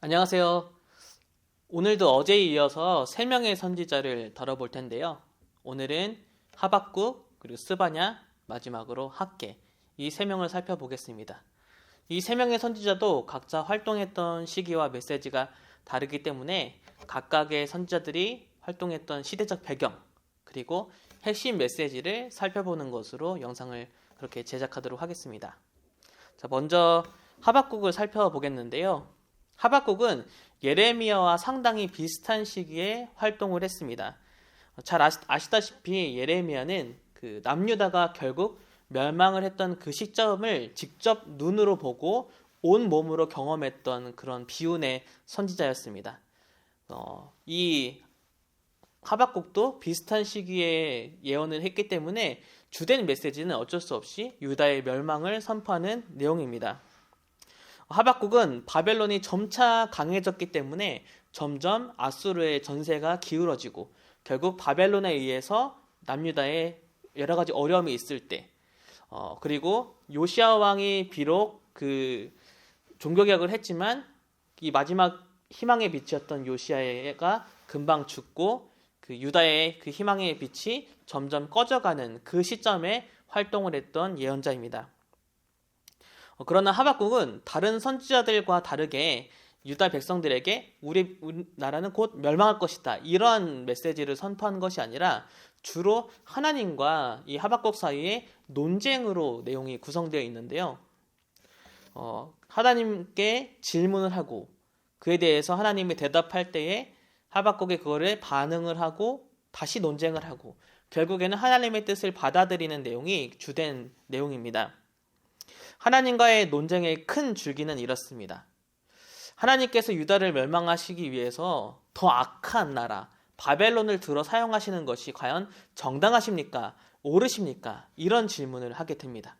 안녕하세요. 오늘도 어제에 이어서 3명의 선지자를 다뤄볼 텐데요. 오늘은 하박국, 그리고 스바냐, 마지막으로 학개, 이 3명을 살펴보겠습니다. 이 3명의 선지자도 각자 활동했던 시기와 메시지가 다르기 때문에 각각의 선지자들이 활동했던 시대적 배경, 그리고 핵심 메시지를 살펴보는 것으로 영상을 그렇게 제작하도록 하겠습니다. 자, 먼저 하박국을 살펴보겠는데요. 하박국은 예레미야와 상당히 비슷한 시기에 활동을 했습니다. 잘 아시다시피 예레미야는 그 남유다가 결국 멸망을 했던 그 시점을 직접 눈으로 보고 온 몸으로 경험했던 그런 비운의 선지자였습니다. 이 하박국도 비슷한 시기에 예언을 했기 때문에 주된 메시지는 어쩔 수 없이 유다의 멸망을 선포하는 내용입니다. 하박국은 바벨론이 점차 강해졌기 때문에 점점 아수르의 전세가 기울어지고 결국 바벨론에 의해서 남유다에 여러 가지 어려움이 있을 때, 그리고 요시야 왕이 비록 그 종교개혁을 했지만 이 마지막 희망의 빛이었던 요시야가 금방 죽고 그 유다의 그 희망의 빛이 점점 꺼져가는 그 시점에 활동을 했던 예언자입니다. 그러나 하박국은 다른 선지자들과 다르게 유다 백성들에게 우리 나라는 곧 멸망할 것이다, 이러한 메시지를 선포한 것이 아니라 주로 하나님과 이 하박국 사이에 논쟁으로 내용이 구성되어 있는데요. 하나님께 질문을 하고 그에 대해서 하나님이 대답할 때에 하박국이 그거를 반응을 하고 다시 논쟁을 하고 결국에는 하나님의 뜻을 받아들이는 내용이 주된 내용입니다. 하나님과의 논쟁의 큰 줄기는 이렇습니다. 하나님께서 유다를 멸망하시기 위해서 더 악한 나라 바벨론을 들어 사용하시는 것이 과연 정당하십니까? 옳으십니까? 이런 질문을 하게 됩니다.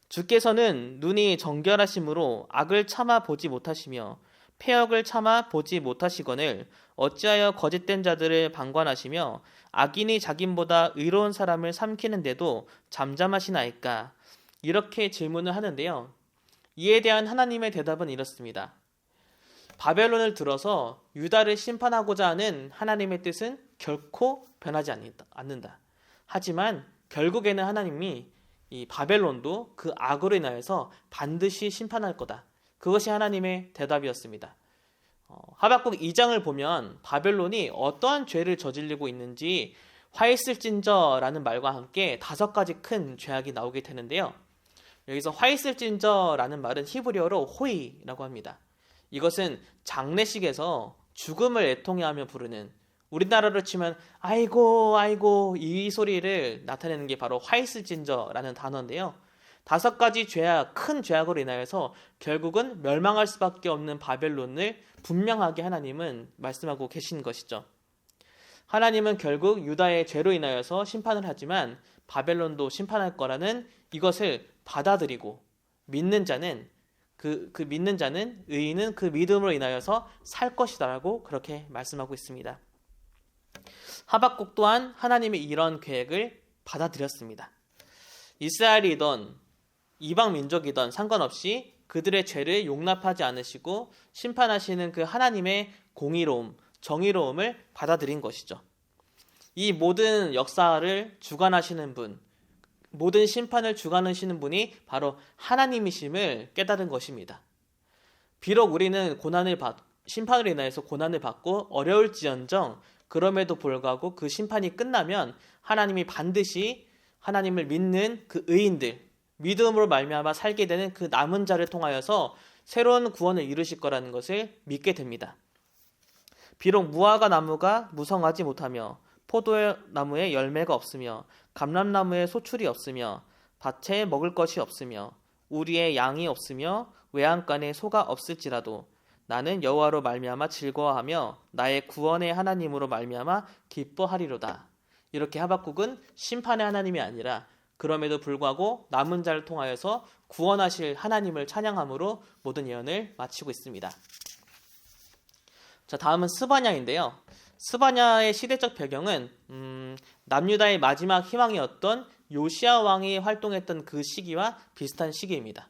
주께서는 눈이 정결하심으로 악을 참아 보지 못하시며 패역을 참아 보지 못하시거늘 어찌하여 거짓된 자들을 방관하시며 악인이 자긴보다 의로운 사람을 삼키는데도 잠잠하시나이까? 이렇게 질문을 하는데요. 이에 대한 하나님의 대답은 이렇습니다. 바벨론을 들어서 유다를 심판하고자 하는 하나님의 뜻은 결코 변하지 않는다. 하지만 결국에는 하나님이 이 바벨론도 그 악으로 인하여서 반드시 심판할 거다. 그것이 하나님의 대답이었습니다. 하박국 2장을 보면 바벨론이 어떠한 죄를 저지르고 있는지 화 있을진저라는 말과 함께 5가지 큰 죄악이 나오게 되는데요. 여기서 화 있을진저라는 말은 히브리어로 호이라고 합니다. 이것은 장례식에서 죽음을 애통해하며 부르는, 우리나라로 치면 아이고 아이고 이 소리를 나타내는 게 바로 화 있을진저라는 단어인데요. 5가지 죄악, 큰 죄악으로 인하여서 결국은 멸망할 수밖에 없는 바벨론을 분명하게 하나님은 말씀하고 계신 것이죠. 하나님은 결국 유다의 죄로 인하여서 심판을 하지만 바벨론도 심판할 거라는 이것을 받아들이고 믿는 자는 믿는 자는 의인은 그 믿음으로 인하여서 살 것이다라고 그렇게 말씀하고 있습니다. 하박국 또한 하나님의 이런 계획을 받아들였습니다. 이스라엘이든 이방 민족이든 상관없이 그들의 죄를 용납하지 않으시고 심판하시는 그 하나님의 공의로움, 정의로움을 받아들인 것이죠. 이 모든 역사를 주관하시는 분, 모든 심판을 주관하시는 분이 바로 하나님이심을 깨달은 것입니다. 비록 우리는 심판으로 인하여서 고난을 받고 어려울지언정 그럼에도 불구하고 그 심판이 끝나면 하나님이 반드시 하나님을 믿는 그 의인들, 믿음으로 말미암아 살게 되는 그 남은 자를 통하여서 새로운 구원을 이루실 거라는 것을 믿게 됩니다. 비록 무화과 나무가 무성하지 못하며 포도나무에 열매가 없으며 감람나무에 소출이 없으며 밭에 먹을 것이 없으며 우리의 양이 없으며 외양간에 소가 없을지라도 나는 여호와로 말미암아 즐거워하며 나의 구원의 하나님으로 말미암아 기뻐하리로다. 이렇게 하박국은 심판의 하나님이 아니라 그럼에도 불구하고 남은 자를 통하여서 구원하실 하나님을 찬양함으로 모든 예언을 마치고 있습니다. 자, 다음은 스바냐인데요. 스바냐의 시대적 배경은 남유다의 마지막 희망이었던 요시야 왕이 활동했던 그 시기와 비슷한 시기입니다.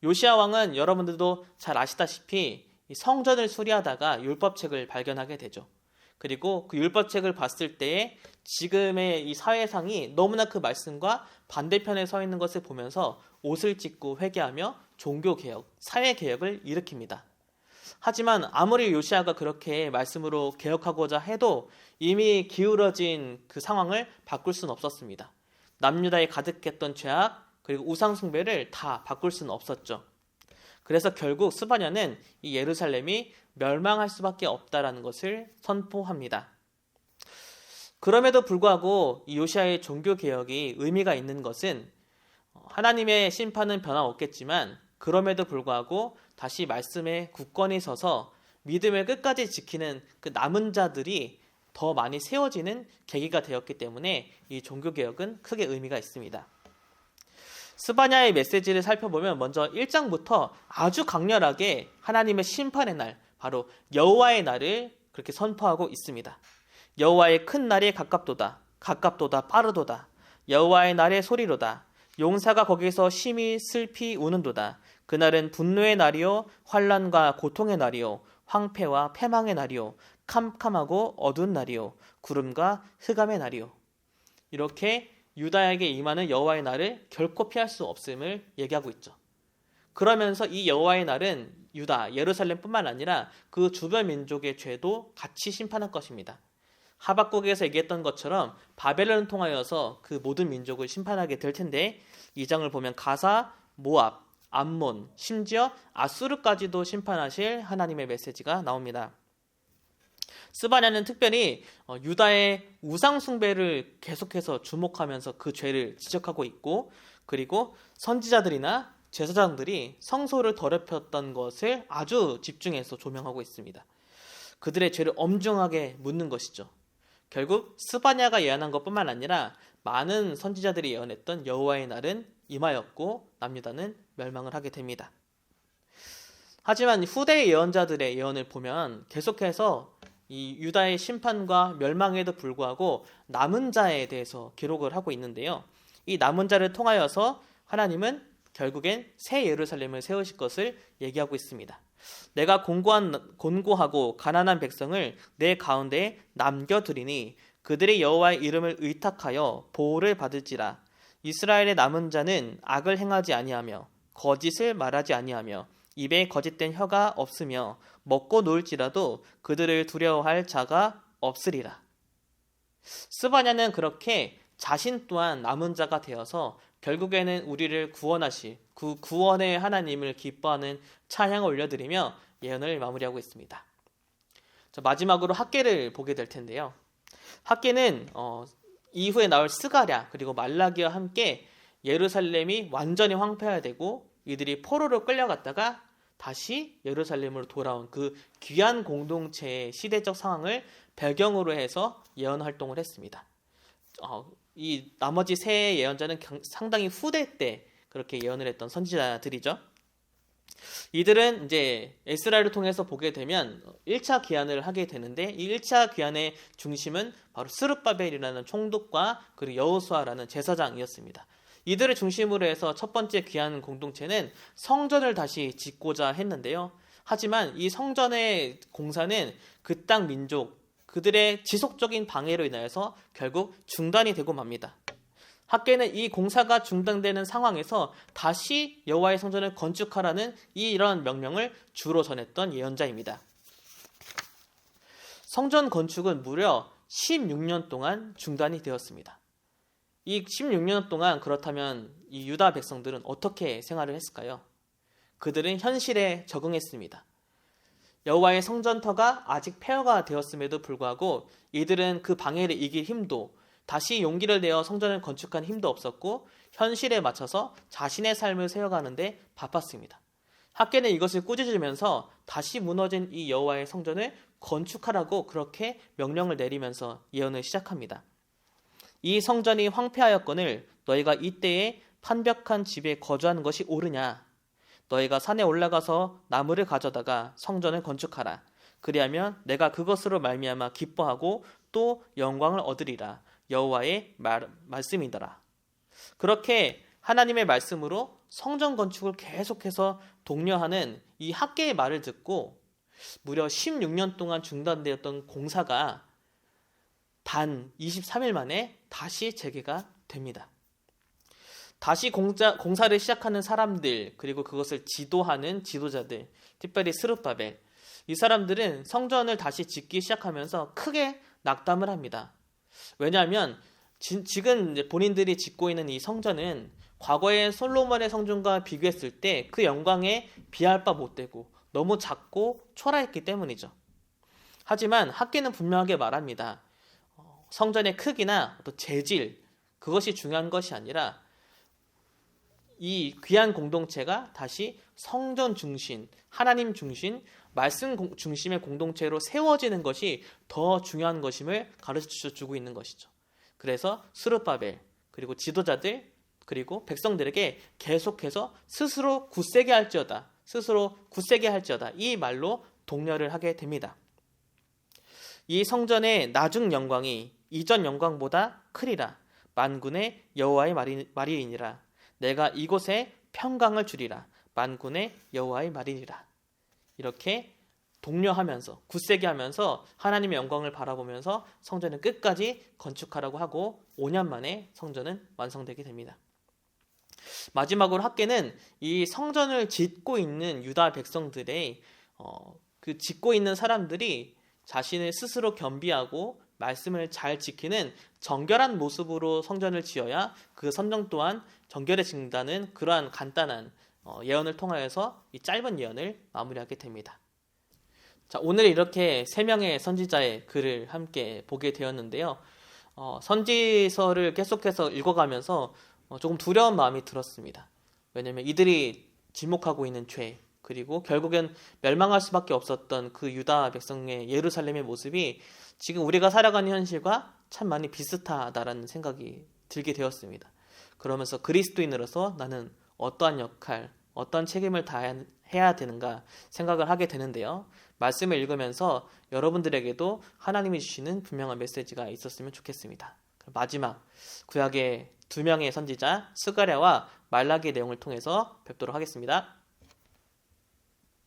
요시야 왕은 여러분들도 잘 아시다시피 이 성전을 수리하다가 율법책을 발견하게 되죠. 그리고 그 율법책을 봤을 때에 지금의 이 사회상이 너무나 그 말씀과 반대편에 서 있는 것을 보면서 옷을 찢고 회개하며 종교개혁, 사회개혁을 일으킵니다. 하지만 아무리 요시아가 그렇게 말씀으로 개혁하고자 해도 이미 기울어진 그 상황을 바꿀 수는 없었습니다. 남유다에 가득했던 죄악 그리고 우상 숭배를 다 바꿀 수는 없었죠. 그래서 결국 스바냐는 이 예루살렘이 멸망할 수밖에 없다라는 것을 선포합니다. 그럼에도 불구하고 이 요시아의 종교개혁이 의미가 있는 것은 하나님의 심판은 변함없겠지만 그럼에도 불구하고 다시 말씀에 굳건히 서서 믿음을 끝까지 지키는 그 남은 자들이 더 많이 세워지는 계기가 되었기 때문에 이 종교개혁은 크게 의미가 있습니다. 스바냐의 메시지를 살펴보면 먼저 1장부터 아주 강렬하게 하나님의 심판의 날, 바로 여호와의 날을 그렇게 선포하고 있습니다. 여호와의 큰 날이 가깝도다. 가깝도다 빠르도다. 여호와의 날의 소리로다. 용사가 거기서 심히 슬피 우는도다. 그날은 분노의 날이요 환난과 고통의 날이요 황폐와 패망의 날이요 캄캄하고 어두운 날이요 구름과 흑암의 날이요. 이렇게 유다에게 임하는 여호와의 날을 결코 피할 수 없음을 얘기하고 있죠. 그러면서 이 여호와의 날은 유다, 예루살렘뿐만 아니라 그 주변 민족의 죄도 같이 심판할 것입니다. 하박국에서 얘기했던 것처럼 바벨론을 통하여서 그 모든 민족을 심판하게 될 텐데 이 장을 보면 가사, 모압, 암몬, 심지어 아수르까지도 심판하실 하나님의 메시지가 나옵니다. 스바냐는 특별히 유다의 우상 숭배를 계속해서 주목하면서 그 죄를 지적하고 있고 그리고 선지자들이나 제사장들이 성소를 더럽혔던 것을 아주 집중해서 조명하고 있습니다. 그들의 죄를 엄중하게 묻는 것이죠. 결국 스바냐가 예언한 것뿐만 아니라 많은 선지자들이 예언했던 여호와의 날은 임하였고 남유다는 멸망을 하게 됩니다. 하지만 후대 예언자들의 예언을 보면 계속해서 이 유다의 심판과 멸망에도 불구하고 남은 자에 대해서 기록을 하고 있는데요. 이 남은 자를 통하여서 하나님은 결국엔 새 예루살렘을 세우실 것을 얘기하고 있습니다. 내가 곤고하고 가난한 백성을 내 가운데에 남겨두리니 그들이 여호와의 이름을 의탁하여 보호를 받을지라. 이스라엘의 남은 자는 악을 행하지 아니하며 거짓을 말하지 아니하며 입에 거짓된 혀가 없으며 먹고 놀지라도 그들을 두려워할 자가 없으리라. 스바냐는 그렇게 자신 또한 남은 자가 되어서 결국에는 우리를 구원하실 그 구원의 하나님을 기뻐하는 찬양을 올려드리며 예언을 마무리하고 있습니다. 자, 마지막으로 학개를 보게 될 텐데요. 학개는 이후에 나올 스가랴 그리고 말라기와 함께 예루살렘이 완전히 황폐해야 되고 이들이 포로로 끌려갔다가 다시 예루살렘으로 돌아온 그 귀한 공동체의 시대적 상황을 배경으로 해서 예언 활동을 했습니다. 이 나머지 세 예언자는 상당히 후대 때 그렇게 예언을 했던 선지자들이죠. 이들은 이제 에스라를 통해서 보게 되면 1차 귀환을 하게 되는데 이 1차 귀환의 중심은 바로 스룹바벨이라는 총독과 그리고 여호수아라는 제사장이었습니다. 이들을 중심으로 해서 첫 번째 귀환 공동체는 성전을 다시 짓고자 했는데요. 하지만 이 성전의 공사는 그 땅 민족, 그들의 지속적인 방해로 인하여서 결국 중단이 되고 맙니다. 학개는 이 공사가 중단되는 상황에서 다시 여호와의 성전을 건축하라는 이런 명령을 주로 전했던 예언자입니다. 성전 건축은 무려 16년 동안 중단이 되었습니다. 이 16년 동안 그렇다면 이 유다 백성들은 어떻게 생활을 했을까요? 그들은 현실에 적응했습니다. 여호와의 성전터가 아직 폐허가 되었음에도 불구하고 이들은 그 방해를 이길 힘도 다시 용기를 내어 성전을 건축한 힘도 없었고 현실에 맞춰서 자신의 삶을 세워가는데 바빴습니다. 학개는 이것을 꾸짖으면서 다시 무너진 이 여호와의 성전을 건축하라고 그렇게 명령을 내리면서 예언을 시작합니다. 이 성전이 황폐하였거늘 너희가 이때에 판벽한 집에 거주하는 것이 옳으냐? 너희가 산에 올라가서 나무를 가져다가 성전을 건축하라. 그리하면 내가 그것으로 말미암아 기뻐하고 또 영광을 얻으리라. 여호와의 말씀이더라. 그렇게 하나님의 말씀으로 성전 건축을 계속해서 독려하는 이 학개의 말을 듣고 무려 16년 동안 중단되었던 공사가 단 23일 만에 다시 재개가 됩니다. 다시 공사를 시작하는 사람들, 그리고 그것을 지도하는 지도자들, 특별히 스룹바벨, 이 사람들은 성전을 다시 짓기 시작하면서 크게 낙담을 합니다. 왜냐하면 지금 본인들이 짓고 있는 이 성전은 과거의 솔로몬의 성전과 비교했을 때 그 영광에 비할 바 못되고 너무 작고 초라했기 때문이죠. 하지만 학계는 분명하게 말합니다. 성전의 크기나 또 재질, 그것이 중요한 것이 아니라 이 귀한 공동체가 다시 성전 중심, 하나님 중심, 말씀 중심의 공동체로 세워지는 것이 더 중요한 것임을 가르쳐주고 있는 것이죠. 그래서 스룹바벨, 그리고 지도자들, 그리고 백성들에게 계속해서 스스로 굳세게 할지어다, 이 말로 독려를 하게 됩니다. 이 성전의 나중 영광이 이전 영광보다 크리라. 만군의 여호와의 말이니라. 내가 이곳에 평강을 주리라. 만군의 여호와의 말이니라. 이렇게 독려하면서 굳세게 하면서 하나님의 영광을 바라보면서 성전을 끝까지 건축하라고 하고 5년 만에 성전은 완성되게 됩니다. 마지막으로 학계는 이 성전을 짓고 있는 유다 백성들의 그 짓고 있는 사람들이 자신을 스스로 겸비하고 말씀을 잘 지키는 정결한 모습으로 성전을 지어야 그 성전 또한 정결해진다는 그러한 간단한 예언을 통하여서 이 짧은 예언을 마무리하게 됩니다. 자, 오늘 이렇게 3명의 선지자의 글을 함께 보게 되었는데요. 선지서를 계속해서 읽어가면서 조금 두려운 마음이 들었습니다. 왜냐하면 이들이 지목하고 있는 죄, 그리고 결국엔 멸망할 수밖에 없었던 그 유다 백성의 예루살렘의 모습이 지금 우리가 살아가는 현실과 참 많이 비슷하다라는 생각이 들게 되었습니다. 그러면서 그리스도인으로서 나는 어떠한 역할, 어떤 책임을 다해야 되는가 생각을 하게 되는데요. 말씀을 읽으면서 여러분들에게도 하나님이 주시는 분명한 메시지가 있었으면 좋겠습니다. 마지막 구약의 2명의 선지자 스가랴와 말라기의 내용을 통해서 뵙도록 하겠습니다.